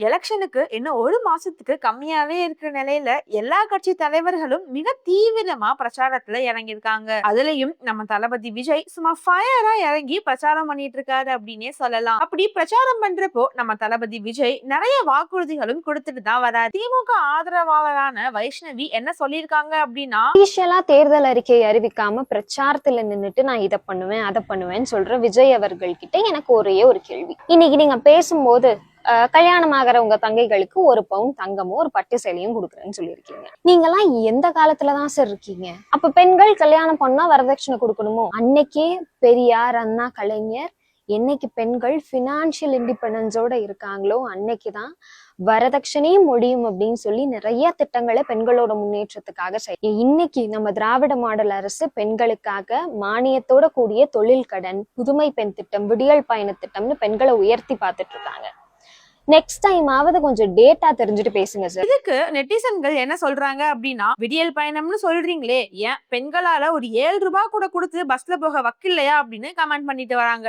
எலெக்ஷனுக்கு இன்னும் ஒரு மாசத்துக்கு கம்மியாவே இருக்கிற நிலையில எல்லா கட்சி தலைவர்களும் மிக தீவிரமா பிரச்சாரத்துல இறங்கியிருக்காங்க. அதுலயும் நம்ம தளபதி விஜய் சும்மா ஃபயரா இறங்கி பிரச்சாரம் பண்ணிட்டு இருக்காரு அப்படின்னே சொல்லலாம். அப்படி பிரச்சாரம் பண்றப்போ நம்ம தளபதி விஜய் நிறைய வாக்குறுதிகளும் கொடுத்துட்டு தான் வராரு. திமுக ஆதரவாளரான வைஷ்ணவி என்ன சொல்லியிருக்காங்க அப்படின்னா, தேர்தல் அறிக்கையை அறிவிக்காம பிரச்சாரத்துல நின்னுட்டு நான் இதை பண்ணுவேன் அதை பண்ணுவேன்னு சொல்ற விஜய் அவர்கள் கிட்ட எனக்கு ஒரே ஒரு கேள்வி. இன்னைக்கு நீங்க பேசும்போது கல்யாணம் ஆகிற உங்க தங்கைகளுக்கு 1 பவுன் தங்கமும் ஒரு பட்டு சேலையும் கொடுக்குறேன்னு சொல்லியிருக்கீங்க. நீங்கெல்லாம் எந்த காலத்துலதான் சார் இருக்கீங்க? அப்ப பெண்கள் கல்யாணம் பண்ணா வரதட்சணை கொடுக்கணுமோ? அன்னைக்கே பெரியார், அண்ணா, கலைஞர் என்னைக்கு பெண்கள் பினான்சியல் இண்டிபெண்டன்ஸோட இருக்காங்களோ அன்னைக்குதான் வரதட்சணையும் முடியும் அப்படின்னு சொல்லி நிறைய திட்டங்களை பெண்களோட முன்னேற்றத்துக்காக இன்னைக்கு நம்ம திராவிட மாடல் அரசு பெண்களுக்காக மானியத்தோட கூடிய தொழில் கடன், புதுமை பெண் திட்டம், விடியல் பயண திட்டம்னு பெண்களை உயர்த்தி பார்த்துட்டு இருக்காங்க. நெக்ஸ்ட் டைம் ஆவது கொஞ்சம் டேட்டா தெரிஞ்சுட்டு பேசுங்க சார். இதுக்கு நெட்டிசன்கள் என்ன சொல்றாங்க அப்படின்னா, விடியல் பயணம்னு சொல்றீங்களே, ஏன் பெண்களால ஒரு 7 ரூபாய் கூட கொடுத்து பஸ்ல போக வக்கில்லையா அப்படின்னு கமெண்ட் பண்ணிட்டு வராங்க.